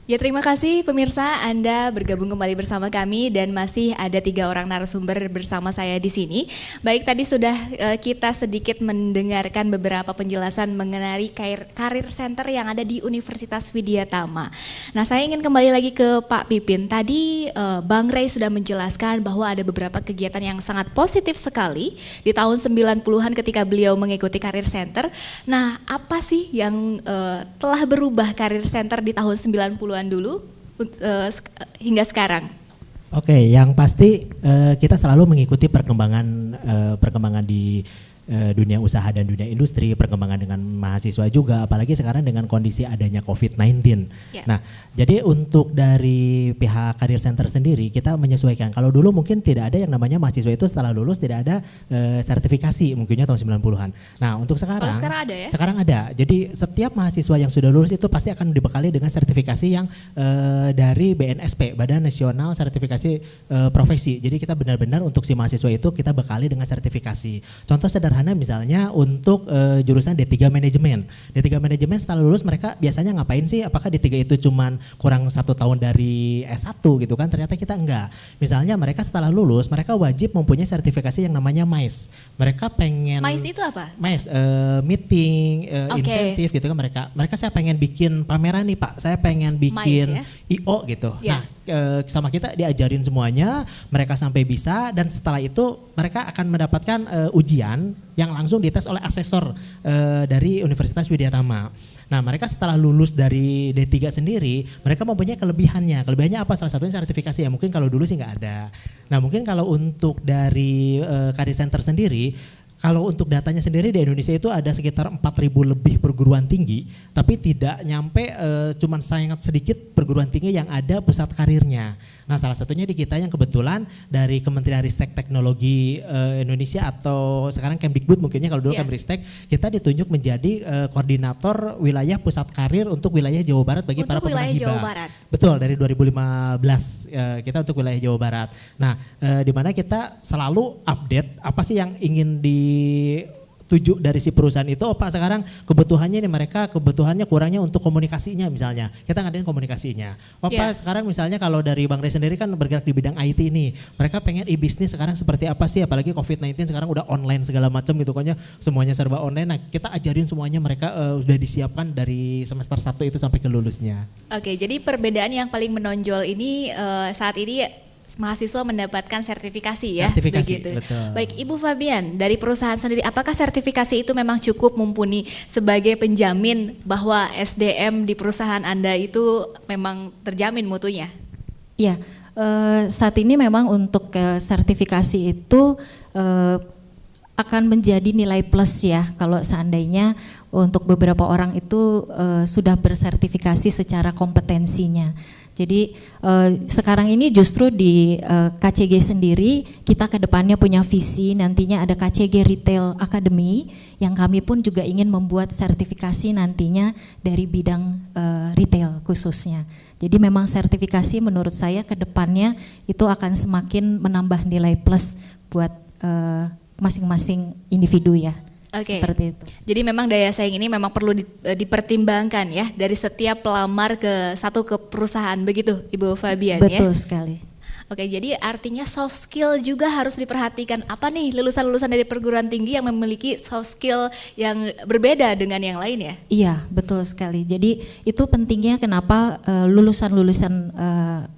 Ya, terima kasih pemirsa, Anda bergabung kembali bersama kami dan masih ada 3 orang narasumber bersama saya di sini. Baik, tadi sudah kita sedikit mendengarkan beberapa penjelasan mengenai karir center yang ada di Universitas Widya Tama. Nah, saya ingin kembali lagi ke Pak Pipin. Tadi Bang Ray sudah menjelaskan bahwa ada beberapa kegiatan yang sangat positif sekali di tahun 90-an ketika beliau mengikuti karir center. Nah, apa sih yang telah berubah karir center di tahun 90-an dulu hingga sekarang? Oke, yang pasti kita selalu mengikuti perkembangan di dunia usaha dan dunia industri, perkembangan dengan mahasiswa juga, apalagi sekarang dengan kondisi adanya COVID-19. Yeah. Nah, jadi untuk dari pihak Career Center sendiri kita menyesuaikan. Kalau dulu mungkin tidak ada yang namanya mahasiswa itu setelah lulus tidak ada sertifikasi mungkinnya tahun 90-an. Nah, untuk sekarang ada ya? Sekarang ada. Jadi setiap mahasiswa yang sudah lulus itu pasti akan dibekali dengan sertifikasi yang dari BNSP, Badan Nasional Sertifikasi Profesi. Jadi kita benar-benar untuk si mahasiswa itu kita bekali dengan sertifikasi. Contoh sederhana misalnya untuk jurusan D3 Manajemen. D3 Manajemen setelah lulus mereka biasanya ngapain sih? Apakah D3 itu cuman kurang 1 tahun dari S1 gitu kan? Ternyata kita enggak. Misalnya mereka setelah lulus mereka wajib mempunyai sertifikasi yang namanya MICE. Mereka pengen MICE itu apa? MICE meeting, insentif gitu kan mereka saya pengen bikin pameran nih Pak. Saya pengen bikin MICE, ya? IO gitu. Yeah. Nah, sama kita diajarin semuanya, mereka sampai bisa dan setelah itu mereka akan mendapatkan ujian yang langsung dites oleh asesor dari Universitas Widya Tama. Nah, mereka setelah lulus dari D3 sendiri, mereka mempunyai kelebihannya. Kelebihannya apa? Salah satunya sertifikasi ya. Mungkin kalau dulu sih nggak ada. Nah, mungkin kalau untuk dari Career Center sendiri, kalau untuk datanya sendiri di Indonesia itu ada sekitar 4.000 lebih perguruan tinggi, tapi tidak nyampe cuman sangat sedikit perguruan tinggi yang ada pusat karirnya. Nah, salah satunya di kita yang kebetulan dari Kementerian Ristek Teknologi Indonesia atau sekarang Kemdikbud mungkinnya kalau dulu Kemristek, kita ditunjuk menjadi koordinator wilayah pusat karir untuk wilayah Jawa Barat bagi para pemenang hibah. Jawa Barat. Betul, dari 2015 kita untuk wilayah Jawa Barat. Nah, di mana kita selalu update apa sih yang ingin dituju dari si perusahaan itu. Apa sekarang kebutuhannya nih, mereka kebutuhannya kurangnya untuk komunikasinya misalnya, kita ngadain komunikasinya. Sekarang misalnya kalau dari Bang Ray sendiri kan bergerak di bidang IT ini, mereka pengen e-bisnis sekarang seperti apa sih, apalagi COVID-19 sekarang udah online segala macam gitu kan ya, semuanya serba online. Nah, kita ajarin semuanya, mereka sudah disiapkan dari semester 1 itu sampai ke lulusnya. Oke, jadi perbedaan yang paling menonjol ini saat ini mahasiswa mendapatkan sertifikasi ya, begitu. Betul. Baik, Ibu Fabian, dari perusahaan sendiri, apakah sertifikasi itu memang cukup mumpuni sebagai penjamin bahwa SDM di perusahaan Anda itu memang terjamin mutunya? Ya, saat ini memang untuk sertifikasi itu akan menjadi nilai plus ya, kalau seandainya untuk beberapa orang itu sudah bersertifikasi secara kompetensinya. Jadi sekarang ini justru di KCG sendiri kita ke depannya punya visi, nantinya ada KCG Retail Academy yang kami pun juga ingin membuat sertifikasi nantinya dari bidang retail khususnya. Jadi memang sertifikasi menurut saya ke depannya itu akan semakin menambah nilai plus buat masing-masing individu ya. Oke. Seperti itu. Jadi memang daya saing ini memang perlu dipertimbangkan ya dari setiap pelamar ke perusahaan, begitu Ibu Fabian. Betul ya? Sekali. Oke, jadi artinya soft skill juga harus diperhatikan. Apa nih lulusan-lulusan dari perguruan tinggi yang memiliki soft skill yang berbeda dengan yang lain ya? Iya, betul sekali. Jadi itu pentingnya kenapa lulusan-lulusan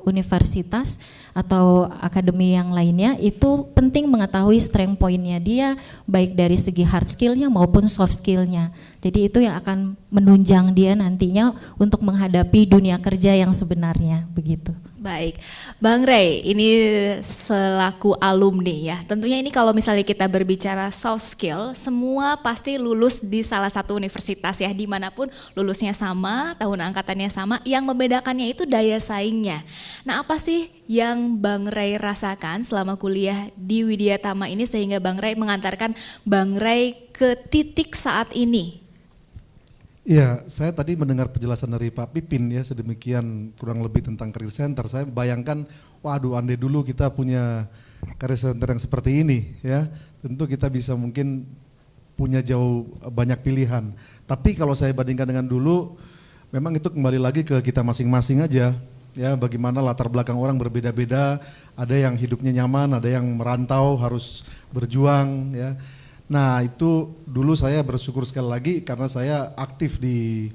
universitas atau akademi yang lainnya itu penting mengetahui strength point-nya dia, baik dari segi hard skill-nya maupun soft skill-nya. Jadi itu yang akan menunjang dia nantinya untuk menghadapi dunia kerja yang sebenarnya, begitu. Baik, Bang Ray, ini selaku alumni ya, tentunya ini kalau misalnya kita berbicara soft skill, semua pasti lulus di salah satu universitas ya, dimanapun lulusnya sama, tahun angkatannya sama, yang membedakannya itu daya saingnya. Nah, apa sih yang Bang Ray rasakan selama kuliah di Widya Tama ini sehingga Bang Ray mengantarkan Bang Ray ke titik saat ini? Iya, saya tadi mendengar penjelasan dari Pak Pipin ya, sedemikian kurang lebih tentang Career Center. Saya bayangkan, waduh andai dulu kita punya Career Center yang seperti ini ya, tentu kita bisa mungkin punya jauh banyak pilihan. Tapi kalau saya bandingkan dengan dulu, memang itu kembali lagi ke kita masing-masing aja. Ya, bagaimana latar belakang orang berbeda-beda, ada yang hidupnya nyaman, ada yang merantau harus berjuang ya. Nah itu dulu saya bersyukur sekali lagi karena saya aktif di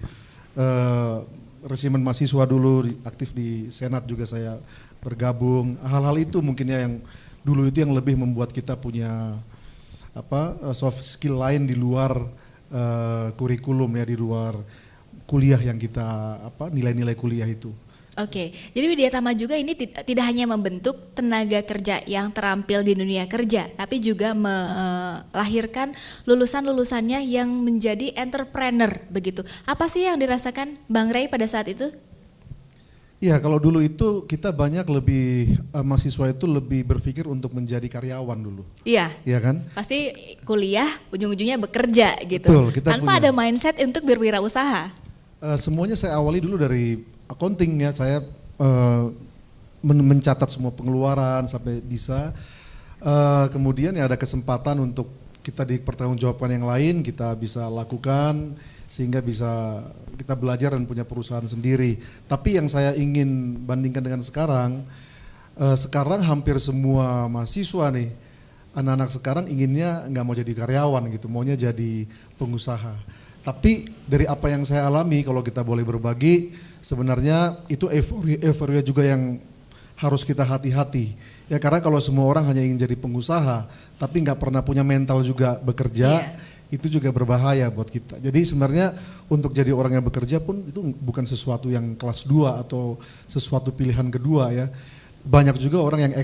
resimen mahasiswa dulu, aktif di Senat juga saya bergabung. Hal-hal itu mungkin ya yang dulu itu yang lebih membuat kita punya soft skill lain di luar kurikulum ya, di luar kuliah yang kita nilai-nilai kuliah itu. Oke, jadi Widya Tama juga ini tidak hanya membentuk tenaga kerja yang terampil di dunia kerja, tapi juga melahirkan lulusan-lulusannya yang menjadi entrepreneur begitu. Apa sih yang dirasakan Bang Ray pada saat itu? Iya, kalau dulu itu kita banyak lebih mahasiswa itu lebih berpikir untuk menjadi karyawan dulu. Iya. Iya kan? Pasti kuliah ujung-ujungnya bekerja gitu. Betul, kita tanpa punya. ada mindset untuk berwirausaha. Semuanya saya awali dulu dari accounting ya, saya mencatat semua pengeluaran sampai bisa. Kemudian ya ada kesempatan untuk kita di pertanggungjawabkan yang lain, kita bisa lakukan sehingga bisa kita belajar dan punya perusahaan sendiri. Tapi yang saya ingin bandingkan dengan sekarang hampir semua mahasiswa nih, anak-anak sekarang inginnya nggak mau jadi karyawan gitu, maunya jadi pengusaha. Tapi dari apa yang saya alami, kalau kita boleh berbagi, sebenarnya itu euforia juga yang harus kita hati-hati. Ya karena kalau semua orang hanya ingin jadi pengusaha, tapi nggak pernah punya mental juga bekerja, itu juga berbahaya buat kita. Jadi sebenarnya untuk jadi orang yang bekerja pun itu bukan sesuatu yang kelas 2 atau sesuatu pilihan kedua ya. Banyak juga orang yang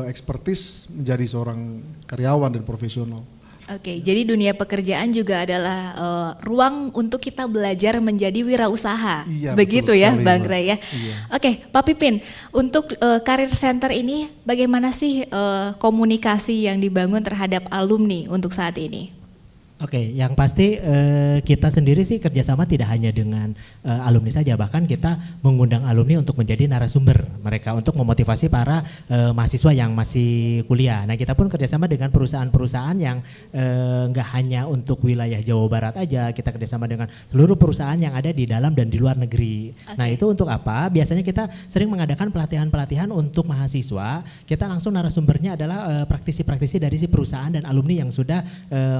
expertise menjadi seorang karyawan dan profesional. Oke, jadi dunia pekerjaan juga adalah ruang untuk kita belajar menjadi wirausaha. Iya, begitu ya sekali, Bang Ray ya. Iya. Oke, Pak Pipin, untuk Career Center ini bagaimana sih komunikasi yang dibangun terhadap alumni untuk saat ini? Oke, yang pasti kita sendiri sih kerjasama tidak hanya dengan alumni saja, bahkan kita mengundang alumni untuk menjadi narasumber mereka untuk memotivasi para mahasiswa yang masih kuliah. Nah kita pun kerjasama dengan perusahaan-perusahaan yang nggak hanya untuk wilayah Jawa Barat aja, kita kerjasama dengan seluruh perusahaan yang ada di dalam dan di luar negeri. Okay. Nah itu untuk apa? Biasanya kita sering mengadakan pelatihan-pelatihan untuk mahasiswa, kita langsung narasumbernya adalah praktisi-praktisi dari si perusahaan dan alumni yang sudah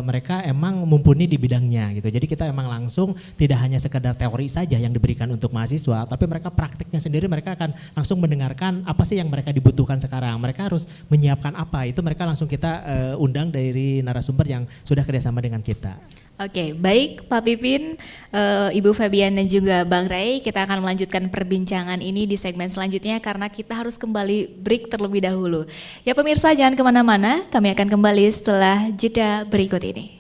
mereka emang mumpuni di bidangnya gitu. Jadi kita emang langsung tidak hanya sekedar teori saja yang diberikan untuk mahasiswa, tapi mereka praktiknya sendiri, mereka akan langsung mendengarkan apa sih yang mereka dibutuhkan sekarang. Mereka harus menyiapkan apa, itu mereka langsung kita undang dari narasumber yang sudah kerjasama dengan kita. Oke, baik Pak Pipin, Ibu Fabian dan juga Bang Ray, kita akan melanjutkan perbincangan ini di segmen selanjutnya karena kita harus kembali break terlebih dahulu. Ya pemirsa jangan kemana-mana, kami akan kembali setelah jeda berikut ini.